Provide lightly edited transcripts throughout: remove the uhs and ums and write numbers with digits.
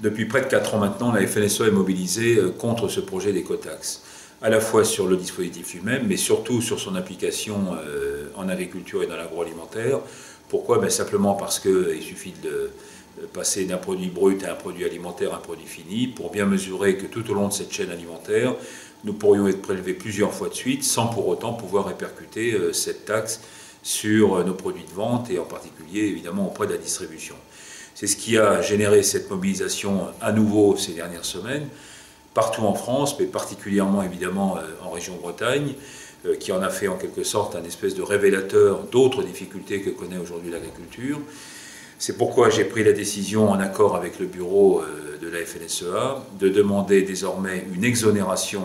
Depuis près de 4 ans maintenant, la FNSEA est mobilisée contre ce projet d'écotaxe, à la fois sur le dispositif lui-même, mais surtout sur son application en agriculture et dans l'agroalimentaire. Pourquoi? Simplement parce qu'il suffit de passer d'un produit brut à un produit alimentaire, un produit fini, pour bien mesurer que tout au long de cette chaîne alimentaire, nous pourrions être prélevés plusieurs fois de suite sans pour autant pouvoir répercuter cette taxe sur nos produits de vente et en particulier évidemment auprès de la distribution. C'est ce qui a généré cette mobilisation à nouveau ces dernières semaines, partout en France, mais particulièrement évidemment en région Bretagne, qui en a fait en quelque sorte un espèce de révélateur d'autres difficultés que connaît aujourd'hui l'agriculture. C'est pourquoi j'ai pris la décision, en accord avec le bureau de la FNSEA, de demander désormais une exonération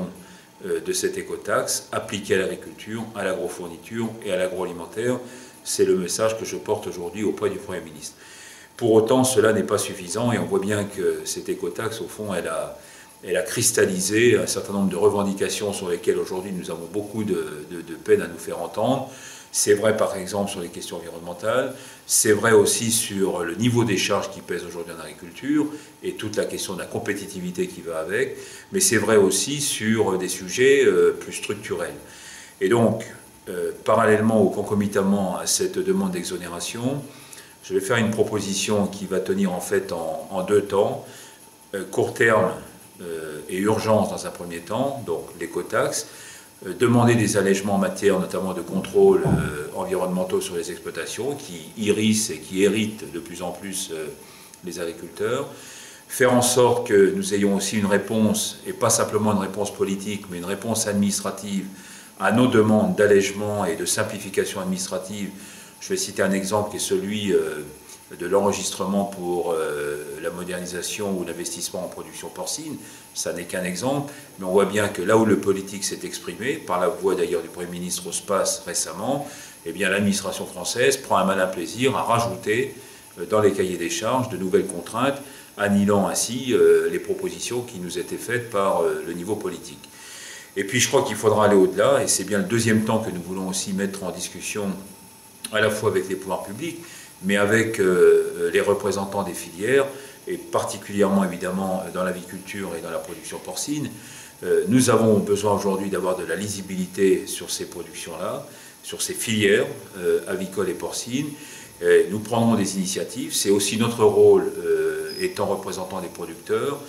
de cette écotaxe appliquée à l'agriculture, à l'agrofourniture et à l'agroalimentaire. C'est le message que je porte aujourd'hui auprès du Premier ministre. Pour autant, cela n'est pas suffisant et on voit bien que cette écotaxe, au fond, elle a cristallisé un certain nombre de revendications sur lesquelles aujourd'hui nous avons beaucoup de peine à nous faire entendre. C'est vrai par exemple sur les questions environnementales, c'est vrai aussi sur le niveau des charges qui pèsent aujourd'hui en agriculture et toute la question de la compétitivité qui va avec, mais c'est vrai aussi sur des sujets plus structurels. Et donc, parallèlement ou concomitamment à cette demande d'exonération, je vais faire une proposition qui va tenir en fait en deux temps, court terme et urgence dans un premier temps, donc l'écotaxe, demander des allègements en matière notamment de contrôles environnementaux sur les exploitations qui irrissent et qui héritent de plus en plus les agriculteurs, faire en sorte que nous ayons aussi une réponse, et pas simplement une réponse politique, mais une réponse administrative à nos demandes d'allègement et de simplification administrative. Je vais citer un exemple qui est celui de l'enregistrement pour la modernisation ou l'investissement en production porcine. Ça n'est qu'un exemple, mais on voit bien que là où le politique s'est exprimé, par la voix d'ailleurs du Premier ministre au SPAS récemment, eh bien l'administration française prend un malin plaisir à rajouter dans les cahiers des charges de nouvelles contraintes, annihilant ainsi les propositions qui nous étaient faites par le niveau politique. Et puis je crois qu'il faudra aller au-delà, et c'est bien le deuxième temps que nous voulons aussi mettre en discussion à la fois avec les pouvoirs publics, mais avec les représentants des filières, et particulièrement évidemment dans l'aviculture et dans la production porcine. Nous avons besoin aujourd'hui d'avoir de la lisibilité sur ces productions-là, sur ces filières avicoles et porcines. Nous prendrons des initiatives. C'est aussi notre rôle, étant représentant des producteurs,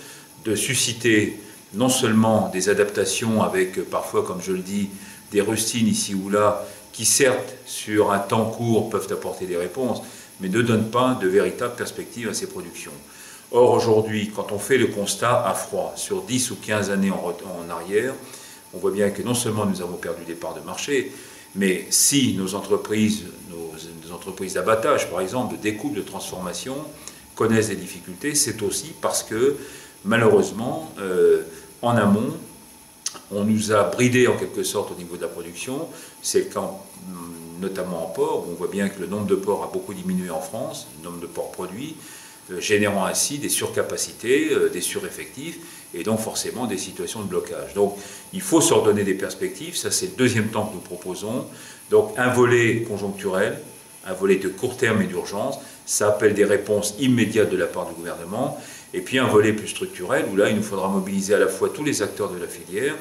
de susciter non seulement des adaptations avec parfois, comme je le dis, des rustines ici ou là, qui certes, sur un temps court, peuvent apporter des réponses, mais ne donnent pas de véritables perspectives à ces productions. Or, aujourd'hui, quand on fait le constat à froid, sur 10 ou 15 années en arrière, on voit bien que non seulement nous avons perdu des parts de marché, mais si nos entreprises d'abattage, par exemple, de découpe, de transformation, connaissent des difficultés, c'est aussi parce que, malheureusement, en amont, on nous a bridés en quelque sorte au niveau de la production. C'est le cas notamment en porc, où on voit bien que le nombre de porcs a beaucoup diminué en France, le nombre de porcs produits, générant ainsi des surcapacités, des sureffectifs, et donc forcément des situations de blocage. Donc il faut se redonner des perspectives, ça c'est le deuxième temps que nous proposons. Donc un volet conjoncturel, un volet de court terme et d'urgence, ça appelle des réponses immédiates de la part du gouvernement, et puis un volet plus structurel, où là il nous faudra mobiliser à la fois tous les acteurs de la filière,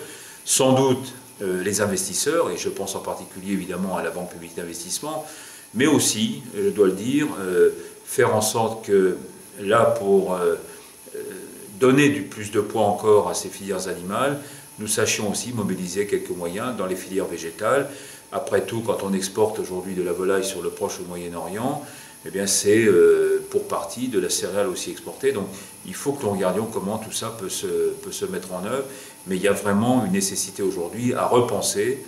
sans doute les investisseurs, et je pense en particulier évidemment à la Banque publique d'investissement, mais aussi, je dois le dire, faire en sorte que là, pour donner du plus de poids encore à ces filières animales, nous sachions aussi mobiliser quelques moyens dans les filières végétales. Après tout, quand on exporte aujourd'hui de la volaille sur le Proche ou Moyen-Orient, eh bien c'est pour partie de la céréale aussi exportée. Donc il faut que nous regardions comment tout ça peut se mettre en œuvre. Mais il y a vraiment une nécessité aujourd'hui à repenser,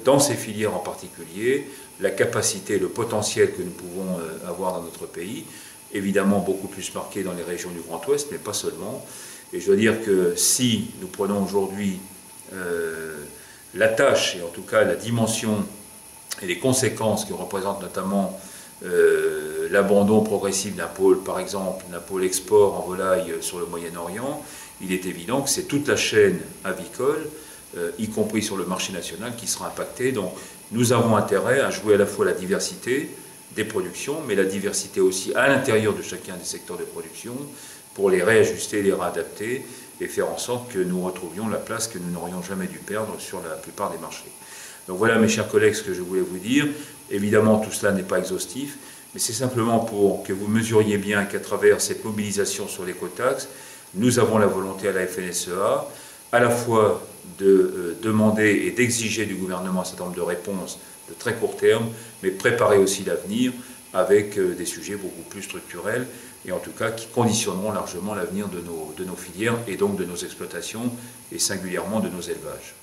dans ces filières en particulier, la capacité, le potentiel que nous pouvons avoir dans notre pays. Évidemment beaucoup plus marqué dans les régions du Grand Ouest, mais pas seulement. Et je veux dire que si nous prenons aujourd'hui la tâche, et en tout cas la dimension et les conséquences que représente notamment l'abandon progressif d'un pôle, par exemple, d'un pôle export en volaille sur le Moyen-Orient, il est évident que c'est toute la chaîne avicole, y compris sur le marché national, qui sera impactée. Donc nous avons intérêt à jouer à la fois la diversité des productions, mais la diversité aussi à l'intérieur de chacun des secteurs de production, pour les réajuster, les réadapter et faire en sorte que nous retrouvions la place que nous n'aurions jamais dû perdre sur la plupart des marchés. Donc voilà mes chers collègues ce que je voulais vous dire. Évidemment tout cela n'est pas exhaustif, mais c'est simplement pour que vous mesuriez bien qu'à travers cette mobilisation sur l'écotaxe, nous avons la volonté à la FNSEA à la fois de demander et d'exiger du gouvernement un certain nombre de réponses de très court terme, mais préparer aussi l'avenir avec des sujets beaucoup plus structurels et en tout cas qui conditionneront largement l'avenir de nos filières et donc de nos exploitations et singulièrement de nos élevages.